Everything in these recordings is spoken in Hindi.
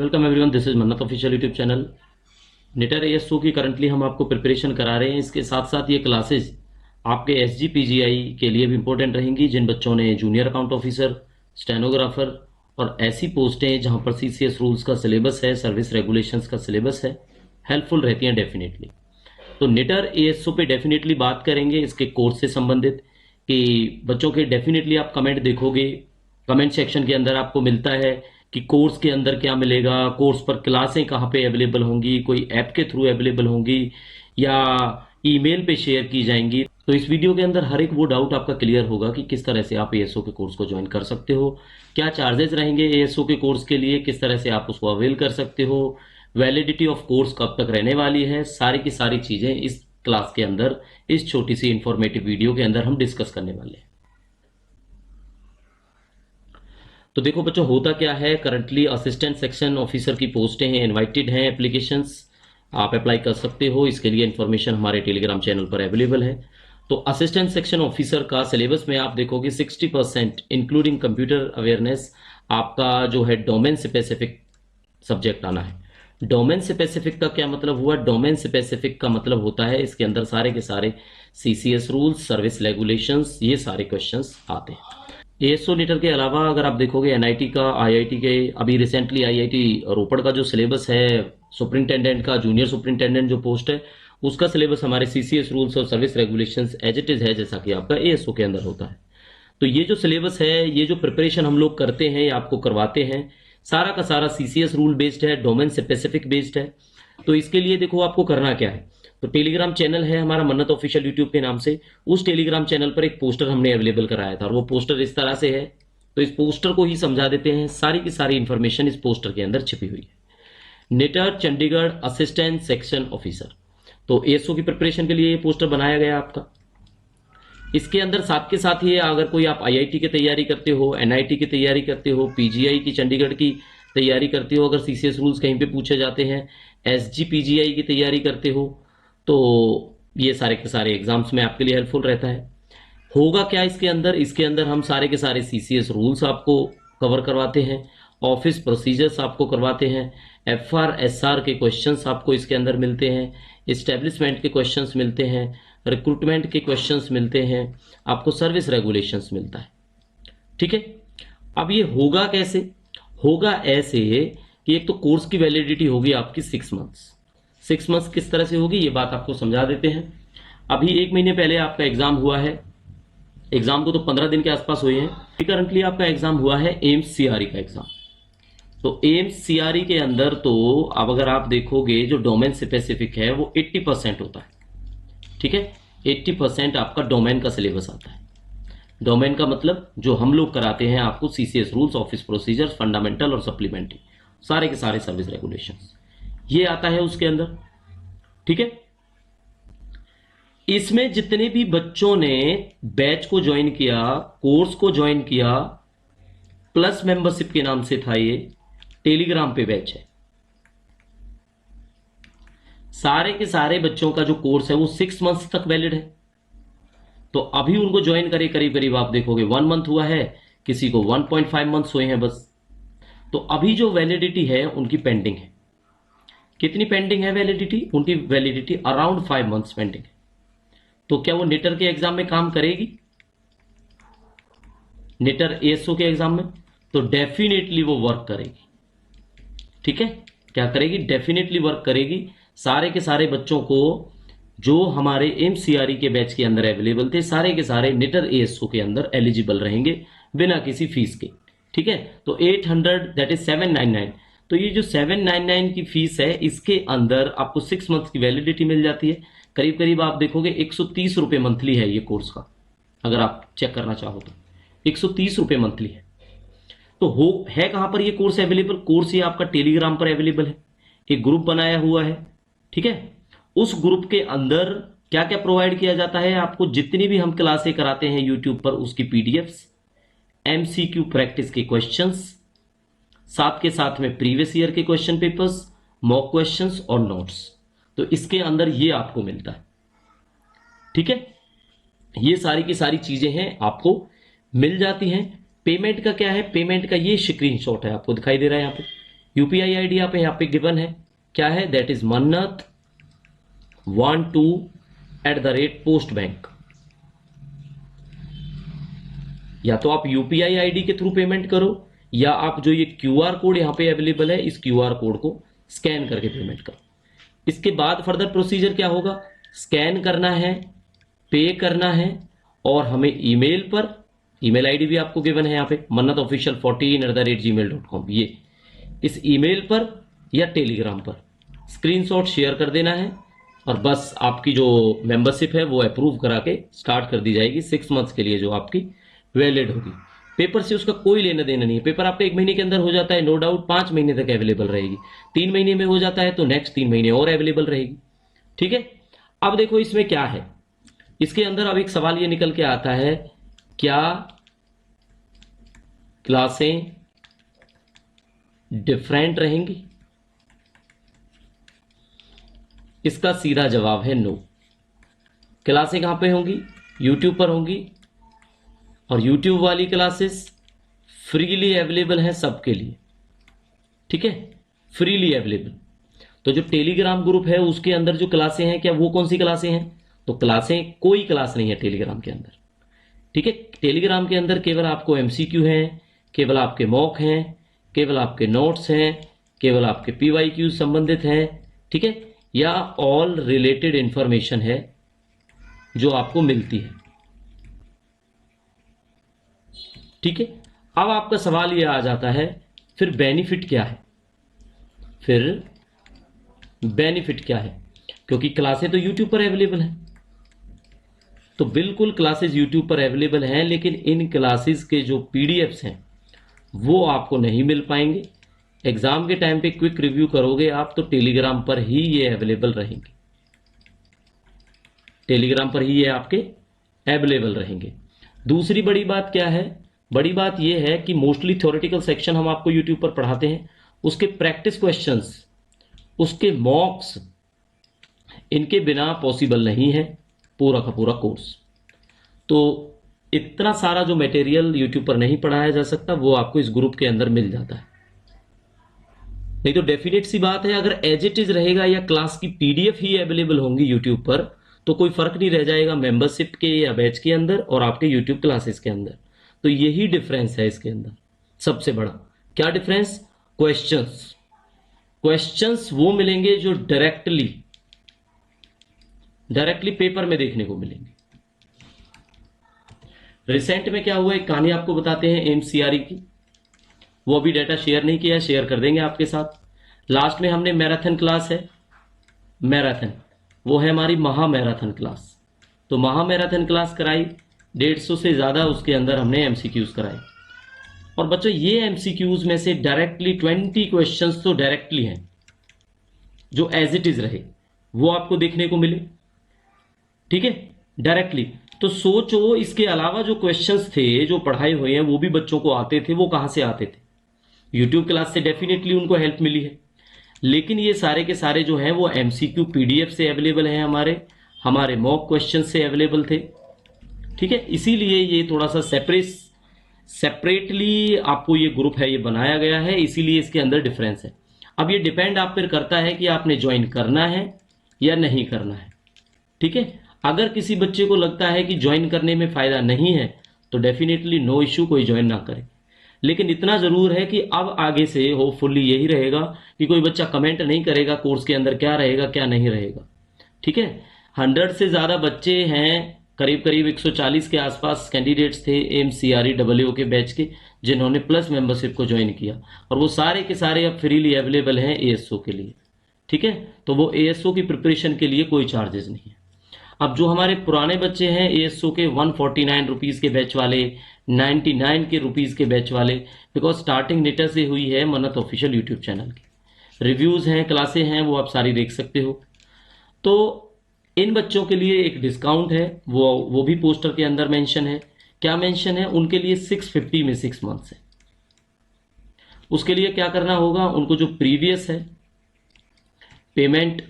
वेलकम एवरीवन, दिस इज मन्नत ऑफिशियल यूट्यूब चैनल। नेटर एएसओ की करंटली हम आपको प्रिपरेशन करा रहे हैं। इसके साथ साथ ये क्लासेस आपके एसजीपीजीआई के लिए भी इंपॉर्टेंट रहेंगी। जिन बच्चों ने जूनियर अकाउंट ऑफिसर, स्टेनोग्राफर और ऐसी पोस्टें जहां पर सीसीएस रूल्स का सिलेबस है, सर्विस रेगुलेशंस का सिलेबस है, हेल्पफुल रहती हैं डेफिनेटली। तो नेटर एएसओ पे डेफिनेटली बात करेंगे इसके कोर्स से संबंधित कि बच्चों के डेफिनेटली आप कमेंट देखोगे, कमेंट सेक्शन के अंदर आपको मिलता है कि कोर्स के अंदर क्या मिलेगा, कोर्स पर क्लासें कहाँ पे अवेलेबल होंगी, कोई ऐप के थ्रू अवेलेबल होंगी या ईमेल पे शेयर की जाएंगी। तो इस वीडियो के अंदर हर एक वो डाउट आपका क्लियर होगा कि किस तरह से आप एएसओ के कोर्स को ज्वाइन कर सकते हो, क्या चार्जेस रहेंगे एएसओ के कोर्स के लिए, किस तरह से आप उसको अवेल कर सकते हो, वैलिडिटी ऑफ कोर्स कब तक रहने वाली है। सारी की सारी चीजें इस क्लास के अंदर, इस छोटी सी इंफॉर्मेटिव वीडियो के अंदर हम डिस्कस करने वाले हैं। तो देखो बच्चों, होता क्या है, करंटली असिस्टेंट सेक्शन ऑफिसर की पोस्टें हैं, इनवाइटेड हैं एप्लीकेशंस, आप अप्लाई कर सकते हो। इसके लिए इन्फॉर्मेशन हमारे टेलीग्राम चैनल पर अवेलेबल है। तो असिस्टेंट सेक्शन ऑफिसर का सिलेबस में आप देखोगे 60% इंक्लूडिंग कंप्यूटर अवेयरनेस आपका जो है डोमेन स्पेसिफिक सब्जेक्ट आना है। डोमेन स्पेसिफिक का क्या मतलब हुआ? डोमेन स्पेसिफिक का मतलब होता है इसके अंदर सारे के सारे सीसीएस रूल्स, सर्विस रेगुलेशंस, ये सारे क्वेश्चंस आते हैं। एएसओ नीटर के अलावा अगर आप देखोगे एनआईटी का, आईआईटी के, अभी रिसेंटली आईआईटी रोपड़ का जो सिलेबस है सुपरिंटेंडेंट का, जूनियर सुपरिंटेंडेंट जो पोस्ट है, उसका सिलेबस हमारे सीसीएस रूल्स और service regulations as it is है, जैसा कि आपका एएसओ के अंदर होता है। तो ये जो सिलेबस है, ये जो प्रिपरेशन हम लोग करते हैं, ये आपको करवाते हैं, सारा का सारा सीसीएस रूल बेस्ड है, डोमेन स्पेसिफिक बेस्ड है। तो इसके लिए देखो आपको करना क्या है। तो टेलीग्राम चैनल है हमारा मन्नत ऑफिशियल यूट्यूब के नाम से, उस टेलीग्राम चैनल पर एक पोस्टर हमने अवेलेबल कराया था और वो पोस्टर इस तरह से है। तो इस पोस्टर को ही समझा देते हैं, सारी की सारी इंफॉर्मेशन इस पोस्टर के अंदर छिपी हुई है। नेटर चंडीगढ़ असिस्टेंट सेक्शन ऑफिसर, तो एएसओ की प्रिपरेशन के लिए ये पोस्टर बनाया गया आपका। इसके अंदर साथ के साथ ही अगर कोई आप आईआईटी की तैयारी करते हो, एनआईटी की तैयारी करते हो, पीजीआई की चंडीगढ़ की तैयारी करते हो, अगर सीसीएस रूल्स कहीं पे पूछे जाते हैं, एसजीपीजीआई की तैयारी करते हो, तो ये सारे के सारे एग्जाम्स में आपके लिए हेल्पफुल रहता है। होगा क्या इसके अंदर? इसके अंदर हम सारे के सारे सीसीएस रूल्स आपको कवर करवाते हैं, ऑफिस प्रोसीजर्स आपको करवाते हैं, एफआर एसआर के क्वेश्चंस आपको इसके अंदर मिलते हैं, इस्टेब्लिशमेंट के क्वेश्चंस मिलते हैं, रिक्रूटमेंट के क्वेश्चंस मिलते हैं, आपको सर्विस रेगुलेशंस मिलता है। ठीक है, अब ये होगा कैसे? होगा ऐसे कि एक तो कोर्स की वैलिडिटी होगी आपकी 6 मंथ्स। 6 मंथ्स किस तरह से होगी ये बात आपको समझा देते हैं। अभी 1 महीने पहले आपका एग्जाम हुआ है, एग्जाम को तो 15 दिन के आसपास हुए हैं। करंटली आपका एग्जाम हुआ है एम्स सीआरई का एग्जाम। तो एम्स सीआरई के अंदर तो अब अगर आप देखोगे जो डोमेन स्पेसिफिक है वो 80% होता है। ठीक है, 80% आपका डोमेन का सिलेबस आता है। डोमेन का मतलब जो हम लोग कराते हैं आपको CCS rules, office procedures, fundamental और सप्लीमेंट्री, सारे के सारे सर्विस रेगुलेशंस, ये आता है उसके अंदर। ठीक है, इसमें जितने भी बच्चों ने बैच को ज्वाइन किया, कोर्स को ज्वाइन किया, प्लस मेंबरशिप के नाम से था, ये टेलीग्राम पे बैच है, सारे के सारे बच्चों का जो कोर्स है वो 6 मंथ्स तक वैलिड है। तो अभी उनको ज्वाइन करे करीब करीब आप देखोगे 1 मंथ हुआ है, किसी को 1.5 मंथ्स हुए हैं बस। तो अभी जो वैलिडिटी है उनकी पेंडिंग है। कितनी पेंडिंग है वैलिडिटी? उनकी वैलिडिटी अराउंड 5 मंथ्स पेंडिंग है। तो क्या वो नेटर के एग्जाम में काम करेगी? नेटर एएसओ के एग्जाम में तो डेफिनेटली वो वर्क करेगी। ठीक है, क्या करेगी? डेफिनेटली वर्क करेगी। सारे के सारे बच्चों को जो हमारे एमसीआरई के बैच के अंदर अवेलेबल थे, सारे के सारे नेटर एएसओ के अंदर एलिजिबल रहेंगे बिना किसी फीस के। ठीक है, तो 800 दैट इज 799। तो ये जो 799 की फीस है, इसके अंदर आपको 6 मंथ की वैलिडिटी मिल जाती है। करीब करीब आप देखोगे 130 रुपये मंथली है ये कोर्स का, अगर आप चेक करना चाहो तो 130 रुपये मंथली है। तो हो है कहां पर ये कोर्स अवेलेबल? कोर्स ये आपका टेलीग्राम पर अवेलेबल है, एक ग्रुप बनाया हुआ है। ठीक है, उस ग्रुप के अंदर क्या क्या प्रोवाइड किया जाता है आपको? जितनी भी हम क्लासें कराते हैं यूट्यूब पर, उसकी पीडीएफ्स, एमसीक्यू प्रैक्टिस के क्वेश्चंस, साथ के साथ में प्रीवियस ईयर के क्वेश्चन पेपर्स, मॉक क्वेश्चंस और नोट्स। तो इसके अंदर ये आपको मिलता है। ठीक है, ये सारी की सारी चीजें हैं आपको मिल जाती हैं। पेमेंट का क्या है? पेमेंट का ये स्क्रीनशॉट है, आपको दिखाई दे रहा है यहाँ पे, यूपीआई आईडी आप यहाँ पे गिवन है, क्या है, दैट इज mannat12@पोस्ट बैंक। या तो आप यूपीआई आईडी के थ्रू पेमेंट करो, या आप जो ये क्यूआर कोड यहाँ पे अवेलेबल है इस क्यूआर कोड को स्कैन करके पेमेंट करो। इसके बाद फर्दर प्रोसीजर क्या होगा, स्कैन करना है, पे करना है, और हमें ईमेल पर, ईमेल आईडी भी आपको गिवन है यहाँ पे mannatofficial14@gmail.com, ये इस ईमेल पर या टेलीग्राम पर स्क्रीनशॉट शेयर कर देना है, और बस आपकी जो मेंबरशिप है वो अप्रूव करा के स्टार्ट कर दी जाएगी 6 मंथ्स के लिए, जो आपकी वैलिड होगी। पेपर से उसका कोई लेना देना नहीं है, पेपर आपका 1 महीने के अंदर हो जाता है, नो डाउट 5 महीने तक अवेलेबल रहेगी, 3 महीने में हो जाता है तो नेक्स्ट 3 महीने और अवेलेबल रहेगी। ठीक है, अब देखो इसमें क्या है, इसके अंदर अब एक सवाल ये निकल के आता है, क्या क्लासें डिफरेंट रहेंगी? इसका सीधा जवाब है नो। क्लासें कहां पे होंगी, यूट्यूब पर होंगी, और यूट्यूब वाली क्लासेस फ्रीली अवेलेबल हैं सबके लिए। ठीक है, फ्रीली अवेलेबल। तो जो टेलीग्राम ग्रुप है उसके अंदर जो क्लासें हैं, क्या वो कौन सी क्लासें हैं, तो क्लासें, कोई क्लास नहीं है टेलीग्राम के अंदर। ठीक है, टेलीग्राम के अंदर केवल आपको एमसीक्यू हैं, केवल आपके मॉक हैं, केवल आपके नोट्स हैं, केवल आपके पीवाईक्यू संबंधित हैं। ठीक है, या ऑल रिलेटेड इंफॉर्मेशन है जो आपको मिलती है। ठीक है, अब आपका सवाल यह आ जाता है, फिर बेनिफिट क्या है, फिर बेनिफिट क्या है, क्योंकि क्लासें तो यूट्यूब पर अवेलेबल हैं, तो बिल्कुल क्लासेस यूट्यूब पर अवेलेबल हैं, लेकिन इन क्लासेस के जो पीडीएफ्स हैं वो आपको नहीं मिल पाएंगे। एग्जाम के टाइम पे क्विक रिव्यू करोगे आप तो टेलीग्राम पर ही ये अवेलेबल रहेंगे, टेलीग्राम पर ही ये आपके अवेलेबल रहेंगे। दूसरी बड़ी बात क्या है, बड़ी बात ये है कि मोस्टली थ्योरेटिकल सेक्शन हम आपको यूट्यूब पर पढ़ाते हैं, उसके प्रैक्टिस क्वेश्चंस, उसके मॉक्स, इनके बिना पॉसिबल नहीं है पूरा का पूरा कोर्स। तो इतना सारा जो मटेरियल यूट्यूब पर नहीं पढ़ाया जा सकता वो आपको इस ग्रुप के अंदर मिल जाता है। नहीं तो डेफिनेट सी बात है, अगर एज इट इज रहेगा या क्लास की पीडीएफ ही अवेलेबल होंगी यूट्यूब पर तो कोई फर्क नहीं रह जाएगा मेंबरशिप के या बैच के अंदर और आपके यूट्यूब क्लासेस के अंदर। तो यही डिफरेंस है इसके अंदर सबसे बड़ा। क्या डिफरेंस, क्वेश्चंस, क्वेश्चंस वो मिलेंगे जो डायरेक्टली पेपर में देखने को मिलेंगे। रिसेंट में क्या हुआ, एक कहानी आपको बताते हैं एमसीआरई की, वो अभी डाटा शेयर नहीं किया, शेयर कर देंगे आपके साथ। लास्ट में हमने मैराथन क्लास है, मैराथन वो है हमारी महा मैराथन क्लास, तो महा मैराथन क्लास कराई 150 से ज्यादा, उसके अंदर हमने एमसीक्यूज कराए। और बच्चों ये एमसीक्यूज में से डायरेक्टली 20 क्वेश्चंस तो डायरेक्टली हैं जो एज इट इज रहे वो आपको देखने को मिले। ठीक है, डायरेक्टली। तो सोचो इसके अलावा जो क्वेश्चंस थे जो पढ़ाए हुए हैं वो भी बच्चों को आते थे, वो कहां से आते थे, यूट्यूब क्लास से डेफिनेटली उनको हेल्प मिली है। लेकिन ये सारे के सारे जो हैं वो एमसीक्यू पीडीएफ से अवेलेबल हैं, हमारे मॉक क्वेश्चन से अवेलेबल थे। ठीक है, इसीलिए ये थोड़ा सा सेपरेटली आपको ये ग्रुप है ये बनाया गया है, इसीलिए इसके अंदर डिफरेंस है। अब ये डिपेंड आप पर करता है कि आपने ज्वाइन करना है या नहीं करना है। ठीक है, अगर किसी बच्चे को लगता है कि ज्वाइन करने में फायदा नहीं है तो डेफिनेटली नो इश्यू, कोई ज्वाइन ना करे। लेकिन इतना जरूर है कि अब आगे से होपफुली यही रहेगा कि कोई बच्चा कमेंट नहीं करेगा कोर्स के अंदर क्या रहेगा क्या नहीं रहेगा। ठीक है, 100 से ज्यादा बच्चे हैं, करीब करीब 140 के आसपास कैंडिडेट्स थे एमसीआरई डब्ल्यूओ के बैच के जिन्होंने प्लस मेंबरशिप को ज्वाइन किया, और वो सारे के सारे अब फ्रीली अवेलेबल हैं एएसओ के लिए। ठीक है, तो वो एएसओ की प्रिपरेशन के लिए कोई चार्जेस नहीं है। अब जो हमारे पुराने बच्चे हैं एएसओ के 149 रुपीज के बैच वाले, 99 के रुपीज के बैच वाले, बिकॉज स्टार्टिंग नेटर से हुई है मन्नत ऑफिशियल यूट्यूब चैनल की, रिव्यूज हैं, क्लासें हैं, वो आप सारी देख सकते हो। तो इन बच्चों के लिए एक डिस्काउंट है, वो भी पोस्टर के अंदर मेंशन है। क्या मेंशन है, उनके लिए 650 में 6 मंथ्स है। उसके लिए क्या करना होगा, उनको जो प्रीवियस है पेमेंट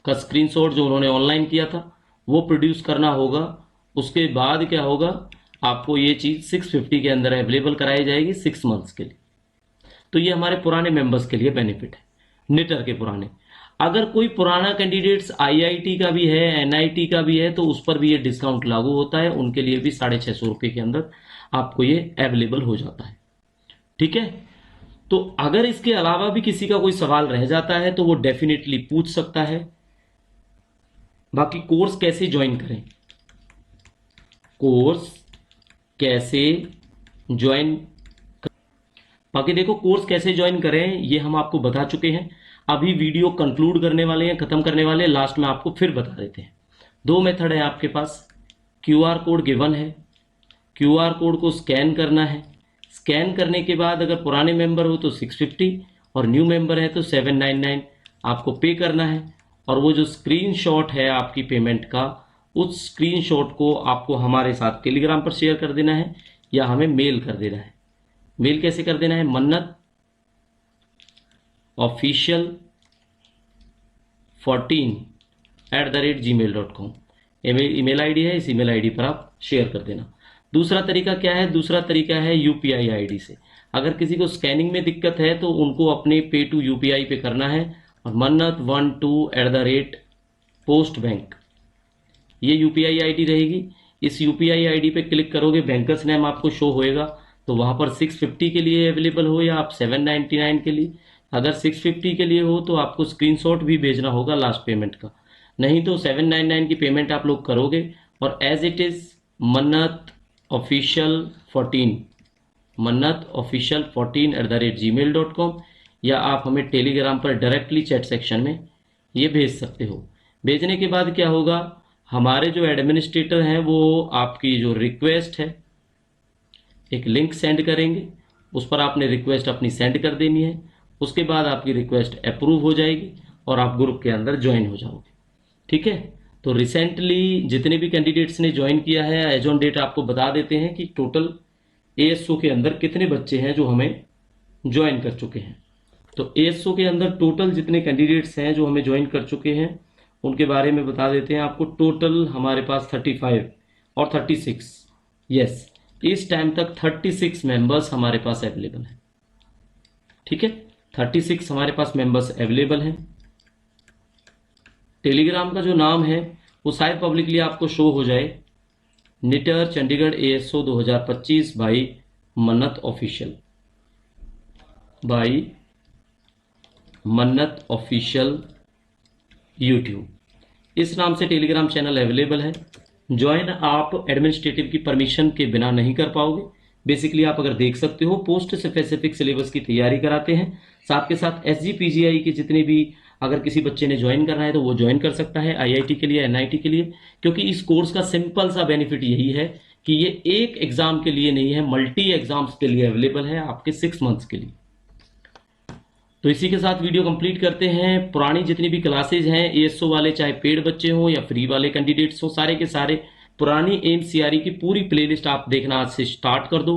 का स्क्रीनशॉट जो उन्होंने ऑनलाइन किया था वो प्रोड्यूस करना होगा। उसके बाद क्या होगा, आपको ये चीज 650 के अंदर अवेलेबल कराई जाएगी 6 मंथ्स के लिए। तो ये हमारे पुराने मेंबर्स के लिए बेनिफिट है, निटर के पुराने। अगर कोई पुराना कैंडिडेट्स आईआईटी का भी है, एनआईटी का भी है, तो उस पर भी ये डिस्काउंट लागू होता है, उनके लिए भी 650 रुपये के अंदर आपको ये अवेलेबल हो जाता है। ठीक है, तो अगर इसके अलावा भी किसी का कोई सवाल रह जाता है तो वो डेफिनेटली पूछ सकता है। बाकी कोर्स कैसे ज्वाइन करें, कोर्स कैसे ज्वाइन, बाकी देखो कोर्स कैसे ज्वाइन करें ये हम आपको बता चुके हैं। अभी वीडियो कंक्लूड करने वाले हैं, खत्म करने वाले हैं, लास्ट में आपको फिर बता देते हैं। 2 मेथड है आपके पास। क्यूआर कोड गिवन है, क्यूआर कोड को स्कैन करना है। स्कैन करने के बाद अगर पुराने मेंबर हो तो 650 और न्यू मेंबर है तो 799 आपको पे करना है। और वो जो स्क्रीनशॉट है आपकी पेमेंट का, उस स्क्रीनशॉट को आपको हमारे साथ टेलीग्राम पर शेयर कर देना है या हमें मेल कर देना है। मेल कैसे कर देना है, mannatofficial14@gmail.com ईमेल आईडी है, इस ईमेल आईडी पर आप शेयर कर देना। दूसरा तरीका क्या है, दूसरा तरीका है यूपीआई आईडी से। अगर किसी को स्कैनिंग में दिक्कत है तो उनको अपने पे टू यूपीआई पे करना है, और mannat12@पोस्ट बैंक ये यूपीआई आईडी रहेगी। इस यूपीआई आईडी पे क्लिक करोगे, बैंकर्स नेम आपको शो होएगा, तो वहां पर 650 के लिए अवेलेबल हो या आप 799 के लिए। अगर 650 के लिए हो तो आपको स्क्रीनशॉट भी भेजना होगा लास्ट पेमेंट का, नहीं तो 799 की पेमेंट आप लोग करोगे। और एज इट इज mannatofficial14@gmail.com या आप हमें टेलीग्राम पर डायरेक्टली चैट सेक्शन में ये भेज सकते हो। भेजने के बाद क्या होगा, हमारे जो एडमिनिस्ट्रेटर हैं वो आपकी जो रिक्वेस्ट है एक लिंक सेंड करेंगे, उस पर आपने रिक्वेस्ट अपनी सेंड कर देनी है। उसके बाद आपकी रिक्वेस्ट अप्रूव हो जाएगी और आप ग्रुप के अंदर ज्वाइन हो जाओगे। ठीक है, तो रिसेंटली जितने भी कैंडिडेट्स ने ज्वाइन किया है, एज ऑन डेट आपको बता देते हैं कि टोटल एएसओ के अंदर कितने बच्चे हैं जो हमें ज्वाइन कर चुके हैं। तो एएसओ के अंदर टोटल जितने कैंडिडेट्स हैं जो हमें ज्वाइन कर चुके हैं उनके बारे में बता देते हैं आपको। टोटल हमारे पास 35 और 36, यस, इस टाइम तक 36 मेंबर्स हमारे पास अवेलेबल हैं। ठीक है, 36 हमारे पास मेंबर्स अवेलेबल हैं। टेलीग्राम का जो नाम है वो शायद पब्लिकली आपको शो हो जाए, निटर चंडीगढ़ एएसओ 2025 बाई मन्नत ऑफिशियल, बाई मन्नत ऑफिशियल यूट्यूब, इस नाम से टेलीग्राम चैनल अवेलेबल है। ज्वाइन आप एडमिनिस्ट्रेटिव की परमिशन के बिना नहीं कर पाओगे। बेसिकली आप अगर देख सकते हो पोस्ट स्पेसिफिक सिलेबस की तैयारी कराते हैं, साथ के साथ एसजीपीजीआई के जितने भी अगर किसी बच्चे ने ज्वाइन करना है तो वो ज्वाइन कर सकता है, आईआईटी के लिए, एनआईटी के लिए। क्योंकि इस कोर्स का सिंपल सा बेनिफिट यही है कि ये एक एग्जाम के लिए नहीं है, मल्टी एग्जाम्स के लिए अवेलेबल है आपके 6 मंथ्स के लिए। तो इसी के साथ वीडियो कंप्लीट करते हैं। पुरानी जितनी भी क्लासेज हैं एएसओ वाले, चाहे पेड बच्चे हों या फ्री वाले कैंडिडेट्स हो, सारे के सारे पुरानी एमसीआरई की पूरी प्लेलिस्ट आप देखना आज से स्टार्ट कर दो।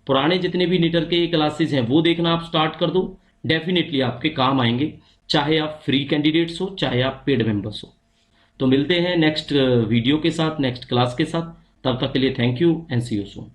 पुराने जितने भी निटर के क्लासेज हैं वो देखना आप स्टार्ट कर दो, डेफिनेटली आपके काम आएंगे, चाहे आप फ्री कैंडिडेट्स हो चाहे आप पेड मेंबर्स हो। तो मिलते हैं नेक्स्ट वीडियो के साथ, नेक्स्ट क्लास के साथ। तब तक के लिए thank you and see you soon.